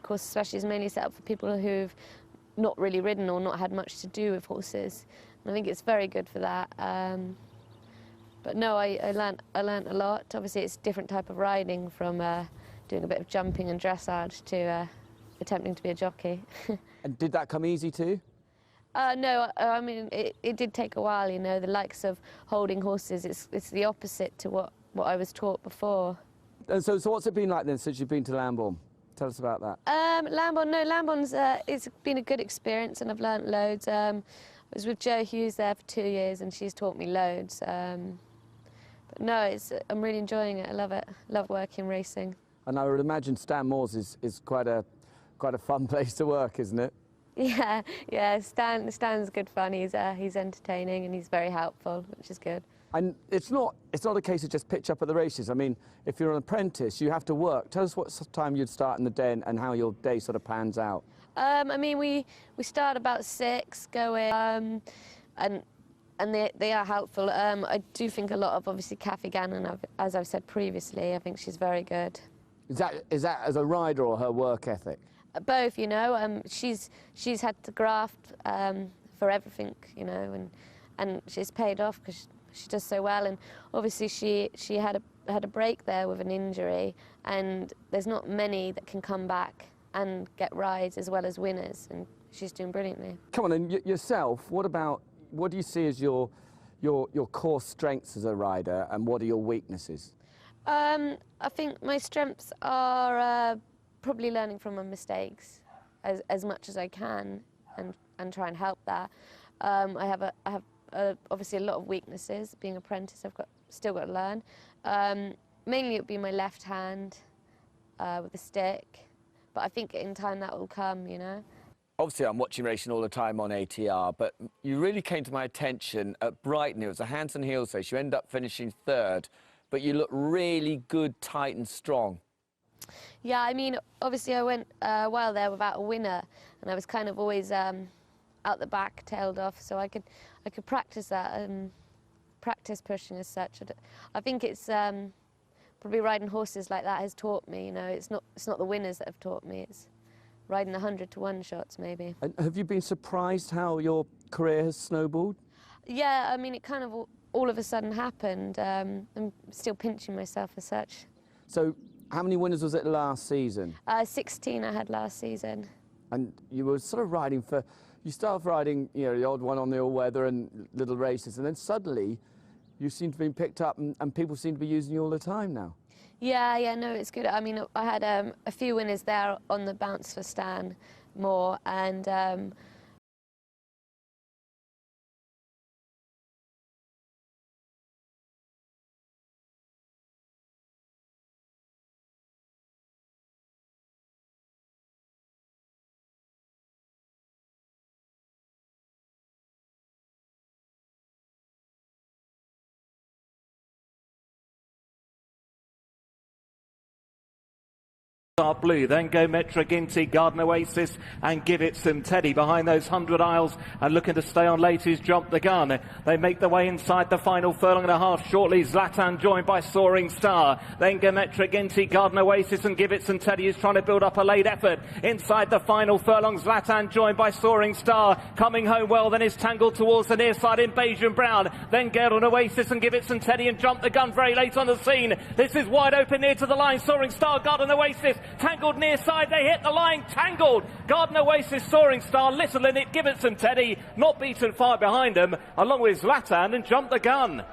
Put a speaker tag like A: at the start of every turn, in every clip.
A: course especially is mainly set up for people who've not really ridden or not had much to do with horses. And I think it's very good for that. But no, I learnt a lot. Obviously it's a different type of riding from doing a bit of jumping and dressage to attempting to be a jockey.
B: And did that come easy too?
A: No, I mean, it did take a while, you know, the likes of holding horses, it's the opposite to what I was taught before.
B: And so what's it been like then since you've been to Lambourn? Tell us about that.
A: Lambourn's it's been a good experience and I've learnt loads. I was with Jo Hughes there for 2 years and she's taught me loads. But no, I'm really enjoying it, I love it. Love working racing. And
B: I would imagine Stanmore's is quite a fun place to work, isn't it?
A: Yeah, Stan's good fun. He's entertaining and he's very helpful, which is good.
B: And it's not a case of just pitch up at the races. I mean, if you're an apprentice, you have to work. Tell us what time you'd start in the day and how your day sort of pans out.
A: I mean, we start about 6, go in, and they are helpful. I do think a lot of obviously Kathy Gannon, as I've said previously. I think she's very good.
B: Is that as a rider or her work ethic?
A: Both, you know. She's had to graft for everything, you know, and she's paid off because she does so well. And obviously she had a break there with an injury, and there's not many that can come back and get rides as well as winners, and she's doing brilliantly. Come
B: on, and yourself, what do you see as your core strengths as a rider, and what are your weaknesses?
A: I think my strengths are probably learning from my mistakes as much as I can and try and help that. I have obviously a lot of weaknesses. Being an apprentice, I've still got to learn. Mainly it would be my left hand with the stick, but I think in time that will come, you know.
B: Obviously, I'm watching racing all the time on ATR, but you really came to my attention at Brighton. It was a hands and heels race. You end up finishing 3rd, but you look really good, tight and strong.
A: Yeah, I mean, obviously I went a while there without a winner, and I was kind of always out the back, tailed off, so I could practice that and practice pushing as such. I think it's probably riding horses like that has taught me, you know, it's not the winners that have taught me, it's riding 100 to 1 shots maybe.
B: And have you been surprised how your career has snowballed?
A: Yeah, I mean, it kind of all of a sudden happened. I'm still pinching myself as such.
B: So how many winners was it last season?
A: 16 I had last season.
B: And you were sort of riding for, you started riding, you know, the odd one on the all-weather and little races, and then suddenly you seem to be picked up and people seem to be using you all the time now.
A: Yeah, no, it's good. I mean, I had a few winners there on the bounce for Stan Moore, and
C: Dark blue, then go Metra Ginty, Garden Oasis and Give It Some Teddy behind those 100 aisles and looking to stay on late who's jumped the gun. They make their way inside the final furlong and a half shortly. Zlatan joined by Soaring Star. Then go Metra Ginty, Garden Oasis and Give It Some Teddy is trying to build up a late effort. Inside the final furlong, Zlatan joined by Soaring Star. Coming home well, then is tangled towards the near side in Beige and Brown. Then Garden Oasis and Give It Some Teddy and Jump the Gun very late on the scene. This is wide open near to the line. Soaring Star, Garden Oasis. Tangled near side, they hit the line, tangled. Garden Oasis, Soaring Star, Little in It, Give It Some Teddy, not beaten far behind them, along with Zlatan and Jump the Gun.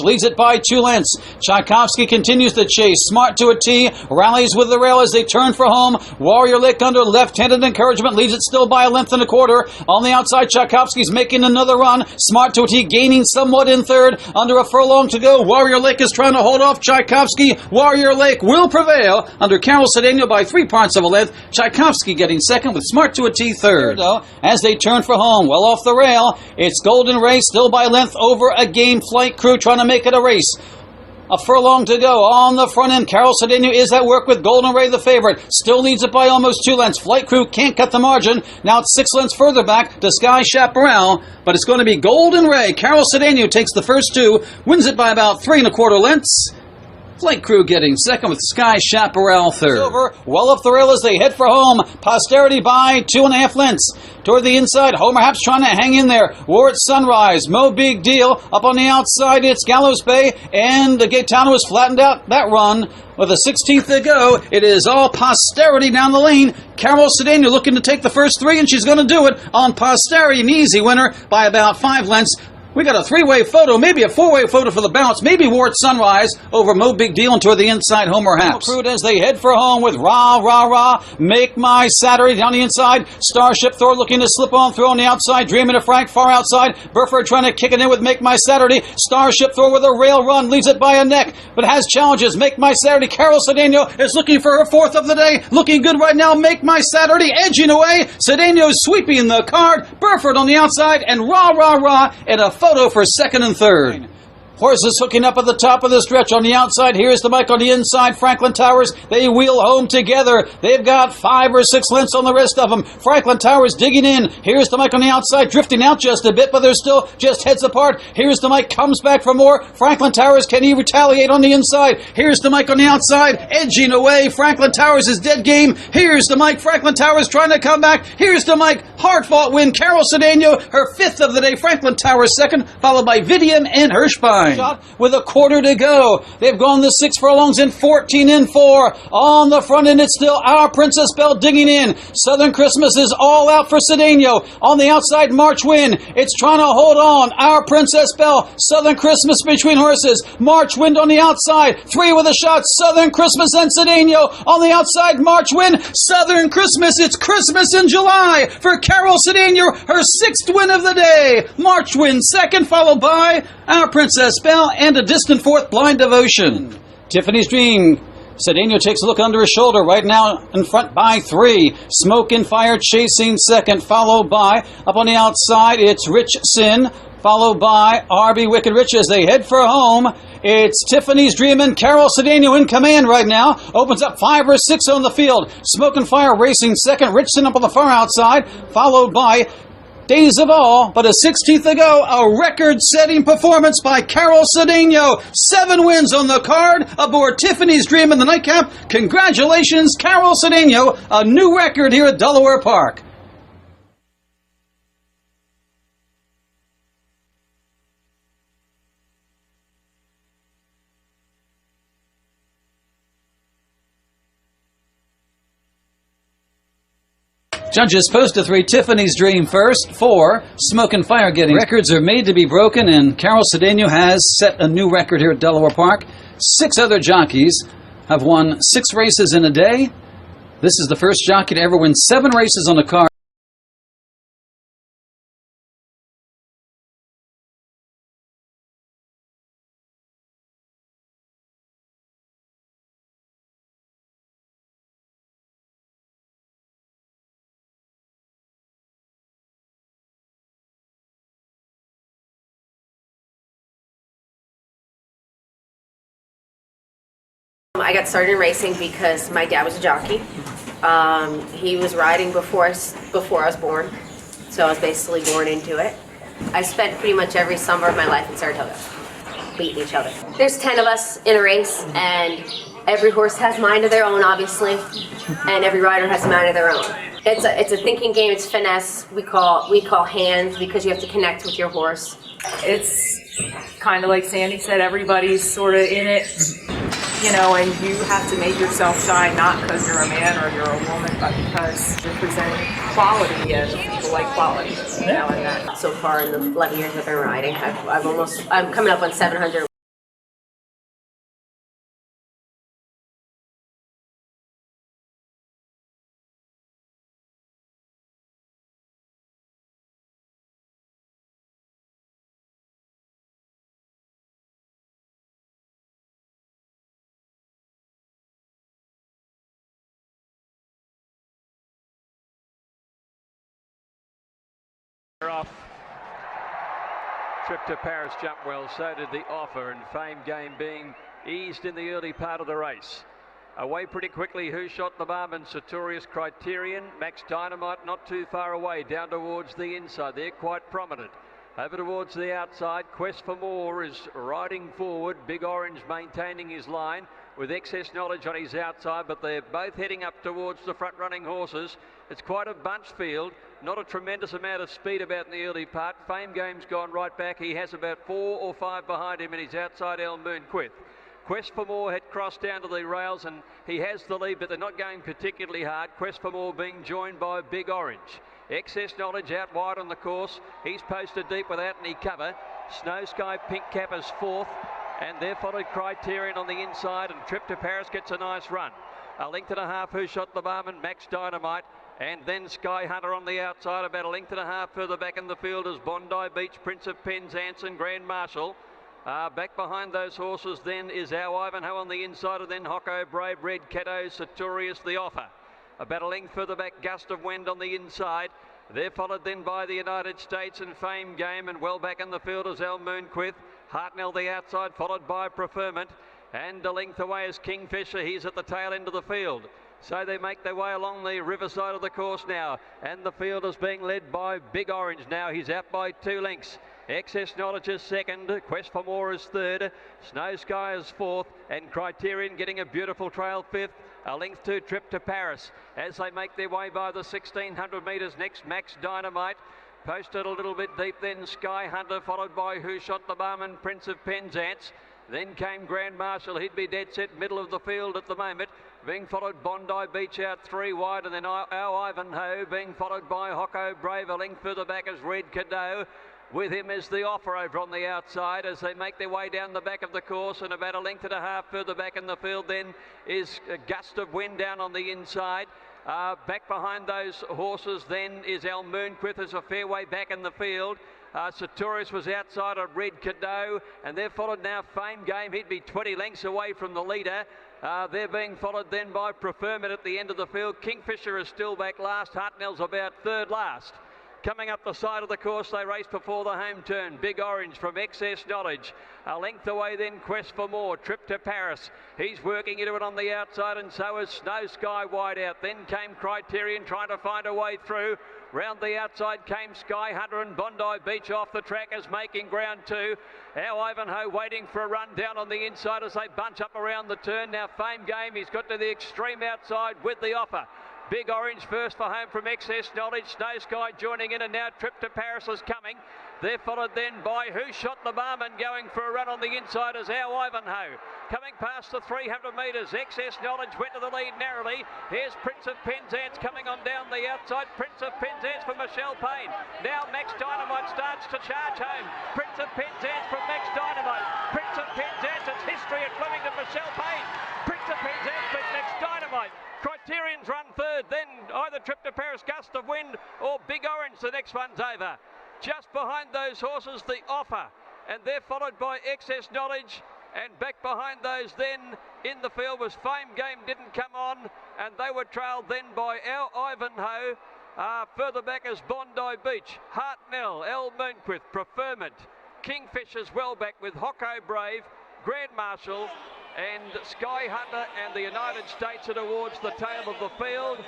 D: Leads it by 2 lengths. Tchaikovsky continues the chase. Smart to a T. Rallies with the rail as they turn for home. Warrior Lake under left-handed encouragement. Leads it still by 1.25 lengths. On the outside, Tchaikovsky's making another run. Smart to a T, gaining somewhat in third. Under a furlong to go. Warrior Lake is trying to hold off Tchaikovsky. Warrior Lake will prevail under Carol Cedeno by 3/parts of a length. Tchaikovsky getting second with Smart to a T third. As they turn for home, well off the rail. It's Golden Ray still by length over a game. Flight Crew trying to make it a race. A furlong to go on the front end. Carol Cedeno is at work with Golden Ray, the favorite. Still leads it by almost 2 lengths. Flight Crew can't cut the margin. Now it's 6 lengths further back to Sky Chaparral, but it's going to be Golden Ray. Carol Cedeno takes the first 2, wins it by about 3.25 lengths. Flight Crew getting second with Sky Chaparral third. Over, well up the rail as they head for home. Posterity by 2.5 lengths. Toward the inside, Homer Haps trying to hang in there. War at Sunrise, Mo Big Deal. Up on the outside, it's Gallows Bay, and Gaetano has flattened out that run. With a 16th to go, it is all Posterity down the lane. Carol Cedeno looking to take the first 3, and she's going to do it on Posterity. An easy winner by about 5 lengths. We got a 3-way photo, maybe a 4-way photo for the bounce, maybe War at Sunrise over Mo Big Deal and toward the inside, Homer Haps. Crude as they head for home with Rah, Rah, Rah, Make My Saturday down the inside. Starship Thor looking to slip on through on the outside, Dreamin' of Frank far outside. Burford trying to kick it in with Make My Saturday. Starship Thor with a rail run, leads it by a neck, but has challenges. Make My Saturday, Carol Cedeno is looking for her 4th of the day. Looking good right now, Make My Saturday, edging away. Cedeno sweeping the card. Burford on the outside, and Rah, Rah, Rah, and a photo for 2nd and 3rd. Horses hooking up at the top of the stretch. On the outside, here's the Mike. On the inside, Franklin Towers. They wheel home together. They've got 5 or 6 lengths on the rest of them. Franklin Towers digging in. Here's the Mike on the outside, drifting out just a bit, but they're still just heads apart. Here's the Mike, comes back for more. Franklin Towers, can he retaliate on the inside? Here's the Mike on the outside, edging away. Franklin Towers is dead game. Here's the Mike. Franklin Towers trying to come back. Here's the Mike. Hard-fought win. Carol Cedeno, her 5th of the day. Franklin Towers second, followed by Vidium and Hirschbein. Shot with a quarter to go. They've gone the 6 furlongs in 14 and 4. On the front end, it's still Our Princess Belle digging in. Southern Christmas is all out for Cedeno. On the outside, March Wind. It's trying to hold on. Our Princess Belle. Southern Christmas between horses. March Wind on the outside. 3 with a shot. Southern Christmas and Cedeno. On the outside, March Wind. Southern Christmas. It's Christmas in July for Carol Cedeno. Her 6th win of the day. March Wind second, followed by Our Princess Belle and a distant 4th, Blind Devotion. Tiffany's Dream. Cedeno takes a look under his shoulder. Right now in front by 3. Smoke and Fire chasing second, followed by, up on the outside, it's Rich Sin, followed by RB Wicked Rich as they head for home. It's Tiffany's Dream and Carol Cedeno in command right now. Opens up 5 or 6 on the field. Smoke and Fire racing second. Rich Sin up on the far outside, followed by Days of All, but a 16th to go, a record-setting performance by Carol Cedeno. 7 wins on the card aboard Tiffany's Dream in the nightcap. Congratulations, Carol Cedeno, a new record here at Delaware Park. Judges post to 3, Tiffany's Dream first, 4, Smoke and Fire getting. Records are made to be broken, and Carol Cedeno has set a new record here at Delaware Park. 6 other jockeys have won 6 races in a day. This is the first jockey to ever win 7 races on the card.
E: I got started in racing because my dad was a jockey. He was riding before I was born, so I was basically born into it. I spent pretty much every summer of my life in Saratoga, beating each other. There's 10 of us in a race, and every horse has mind of their own, obviously, and every rider has a mind of their own. It's a thinking game. It's finesse. We call hands because you have to connect with your horse.
F: It's kind of like Sandy said. Everybody's sort of in it. You know, and you have to make yourself shine, not because you're a man or you're a woman, but because you're presenting quality and people like quality. You know, and that.
E: So far in the 11 years I've been riding, I'm coming up on 700
G: Off. Trip to Paris jumped well, so did the Offer, and Fame Game being eased in the early part of the race. Away pretty quickly, Who Shot the Barman, Sartorius, Criterion, Max Dynamite not too far away, down towards the inside. They're quite prominent. Over towards the outside, Quest for More is riding forward. Big Orange maintaining his line with Excess Knowledge on his outside, but they're both heading up towards the front-running horses. It's quite a bunch field, not a tremendous amount of speed about in the early part. Fame Game's gone right back. He has about 4 or 5 behind him, and he's outside El Moonquith. Quest for More had crossed down to the rails, and he has the lead, but they're not going particularly hard. Quest for More being joined by Big Orange. Excess Knowledge out wide on the course. He's posted deep without any cover. Snow Sky Pink Cap is 4th, and they're followed Criterion on the inside, and Trip to Paris gets a nice run. A length and a half, Who Shot the Barman, Max Dynamite, and then Sky Hunter on the outside. About a length and a half further back in the field is Bondi Beach, Prince of Penzance, Grand Marshal. Back behind those horses then is our Ivanhoe on the inside, and then Hocko, Brave, Red Cato, Sartorius, the Offer. About a length further back, Gust of Wind on the inside. They're followed then by the United States and Fame Game, and well back in the field is El Moonquith. Hartnell the outside, followed by Preferment. And a length away is Kingfisher. He's at the tail end of the field. So they make their way along the riverside of the course now, and the field is being led by Big Orange now. He's out by 2 lengths. Excess Knowledge is 2nd, Quest for More is 3rd, Snow Sky is 4th, and Criterion getting a beautiful trail 5th. A length to Trip to Paris as they make their way by the 1600 metres. Next, Max Dynamite. Posted a little bit deep, then Sky Hunter, followed by Who Shot the Barman, Prince of Penzance. Then came Grand Marshal. He'd be dead set middle of the field at the moment, being followed Bondi Beach out 3 wide, and then our Ivanhoe being followed by Hocko Brave. A length further back is Red Cadeau. With him is the Offer over on the outside as they make their way down the back of the course, and about a length and a half further back in the field then is a Gust of Wind down on the inside. Back behind those horses then is El Moonquith as a fair way back in the field. Sartorius was outside of Red Cadeau, and they're followed now Fame Game. He'd be 20 lengths away from the leader. They're being followed then by Preferment at the end of the field. Kingfisher is still back last. Hartnell's about 3rd last. Coming up the side of the course, they race before the home turn. Big Orange from Excess Knowledge. A length away then, Quest for More. Trip to Paris. He's working into it on the outside, and so is Snow Sky wide out. Then came Criterion trying to find a way through. Round the outside came Sky Hunter, and Bondi Beach off the track is making ground 2. Our Ivanhoe waiting for a run down on the inside as they bunch up around the turn. Now Fame Game, he's got to the extreme outside with the Offer. Big Orange first for home from Excess Knowledge. Snow Sky joining in, and now Trip to Paris is coming. They're followed then by Who Shot the Barman, going for a run on the inside as our Ivanhoe. Coming past the 300 metres, Excess Knowledge went to the lead narrowly. Here's Prince of Penzance coming on down the outside. Prince of Penzance from Michelle Payne. Now Max Dynamite starts to charge home. Prince of Penzance from Max Dynamite. Prince of Penzance, it's history at Flemington. Michelle Payne. Prince of Penzance beat Max Dynamite. Criterion's run 3rd, then either Trip to Paris, Gust of Wind, or Big Orange. The next one's over. Just behind those horses, the Offer, and they're followed by Excess Knowledge, and back behind those then in the field was Fame Game, didn't come on, and they were trailed then by our Ivanhoe. Further back is Bondi Beach, Hartnell, El Moonquith, Preferment, Kingfisher's well back with Hocko Brave, Grand Marshal, and Sky Hunter, and the United States are towards the tail of the field.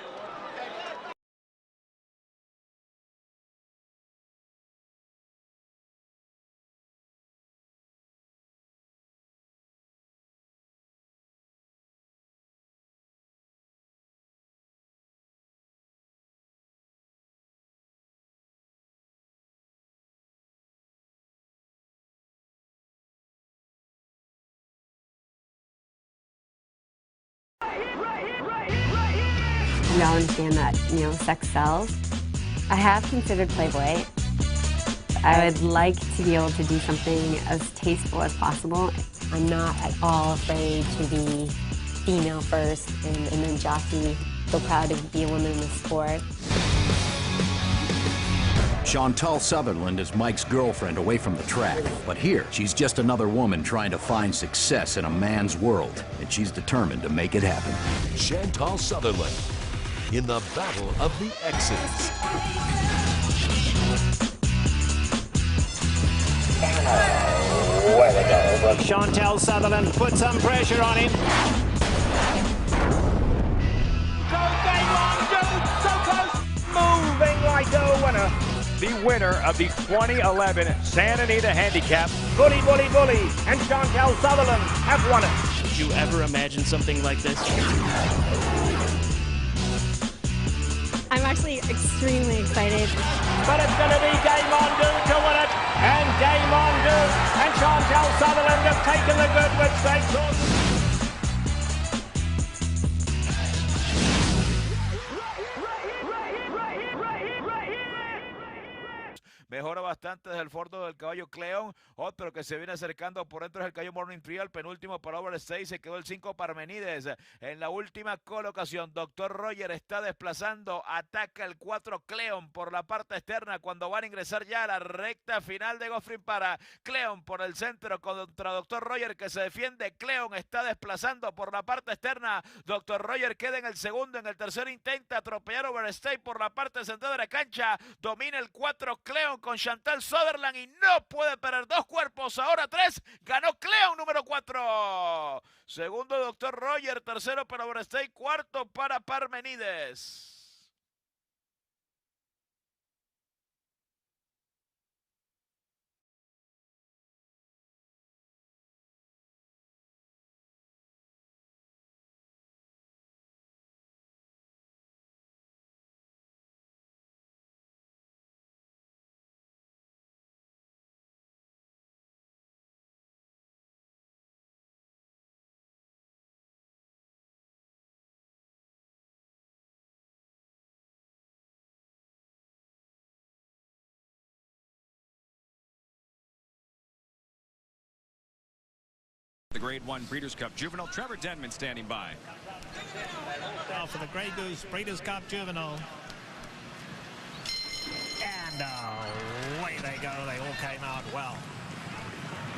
H: We all understand that, sex sells. I have considered Playboy. I would like to be able to do something as tasteful as possible. I'm not at all afraid to be female first and then jockey. So proud to be a woman in the sport.
I: Chantal Sutherland is Mike's girlfriend away from the track, but here she's just another woman trying to find success in a man's world, and she's determined to make it happen.
J: Chantal Sutherland in the Battle of the Exes.
C: Chantel Sutherland put some pressure on him. Go game on, dude, so close. Moving like a winner. The winner of the 2011 Santa Anita Handicap, Bully, Bully, Bully, and Chantel Sutherland have won it.
K: Did you ever imagine something like this?
L: I'm actually extremely excited.
C: But it's going to be Game On Do to win it. And Game On Do and Chantel Sutherland have taken the Goodwood Stakes horses.
M: Mejora bastante desde el fordo del caballo Cleon. Otro que se viene acercando por dentro es el caballo Morning Tree. El penúltimo para Over 6. Se quedó el 5 Parmenides. En la última colocación, Dr. Roger está desplazando. Ataca el 4 Cleon por la parte externa cuando van a ingresar ya a la recta final de Goffrin para Cleon por el centro contra Dr. Roger que se defiende. Cleon está desplazando por la parte externa. Dr. Roger queda en el segundo. En el tercero intenta atropellar Overstay por la parte central de la cancha. Domina el 4 Cleon con Chantal Sutherland y no puede perder 2 cuerpos, ahora 3, ganó Cleon número 4. Segundo Dr. Roger, tercero para Overstay, cuarto para Parmenides.
N: The Grade 1 Breeders' Cup Juvenile, Trevor Denman standing by.
O: Now for the Grey Goose Breeders' Cup Juvenile. And away they go. They all came out well.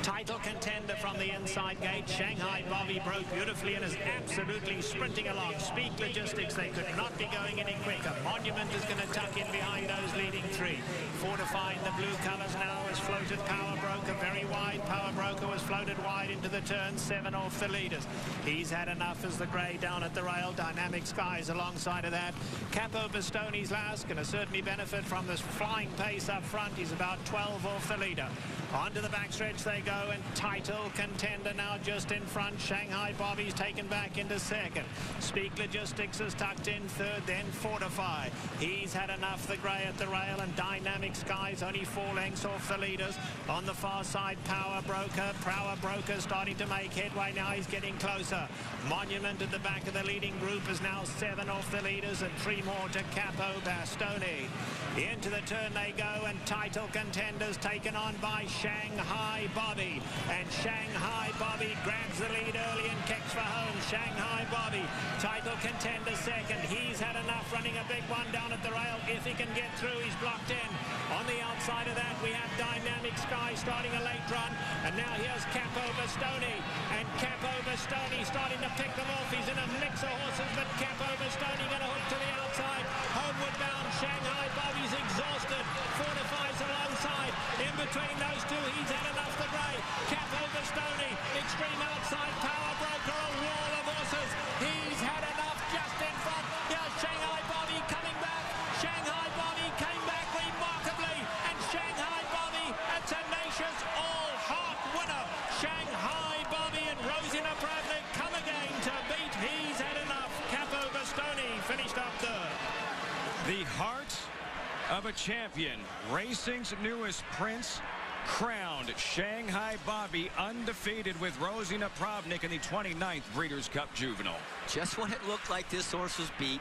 O: Title contender from the inside gate. Shanghai Bobby broke beautifully and is absolutely sprinting along. Speak Logistics, they could not be going any quicker. Monument is going to tuck in behind those leading 3. Fortifying the blue colours now is floated Power Broker, very wide. Power Broker was floated wide into the turn, 7 off the leaders. He's had enough as the grey down at the rail. Dynamic Skies alongside of that. Capo Bastoni's last, going to certainly benefit from this flying pace up front. He's about 12 off the leader. Onto the backstretch they go, and title contender now just in front. Shanghai Bobby's taken back into second. Speak Logistics is tucked in third, then Fortify. He's had enough, the grey at the rail, and Dynamic Skies only 4 lengths off the leaders. On the far side, Power Broker. Power Broker starting to make headway now. He's getting closer. Monument at the back of the leading group is now 7 off the leaders and 3 more to Capo Bastoni. Into the turn they go, and title contenders taken on by Shanghai Bobby. And Shanghai Bobby grabs the lead early and kicks for home. Shanghai Bobby, title contender second. He's had enough, running a big one down at the rail. If he can get through, he's blocked in. On the outside of that, we have Dynamic Sky starting a late run. And now here's Capo Bastoni. And Capo Bastoni starting to pick them off. He's in a mix of horses, but Capo Bastoni going to hook to the outside. Homeward bound, Shanghai Bobby's exhausted. Fortifies alongside. In between those two, he's had enough, the grey. Capo Bastoni, extreme outside. Power Broker, a wall of horses. He's had enough just in front. Here's Shanghai Bobby coming back. Shanghai Bobby came back remarkably. And Shanghai Bobby, a tenacious all-heart winner. Shanghai Bobby and Rosina Bradley come again to beat. He's had enough. Capo Bastoni finished up third.
N: The heart of a champion, racing's newest prince, crowned Shanghai Bobby undefeated with Rosina Pravnik in the 29th Breeders' Cup Juvenile.
P: Just when it looked like this horse was beat,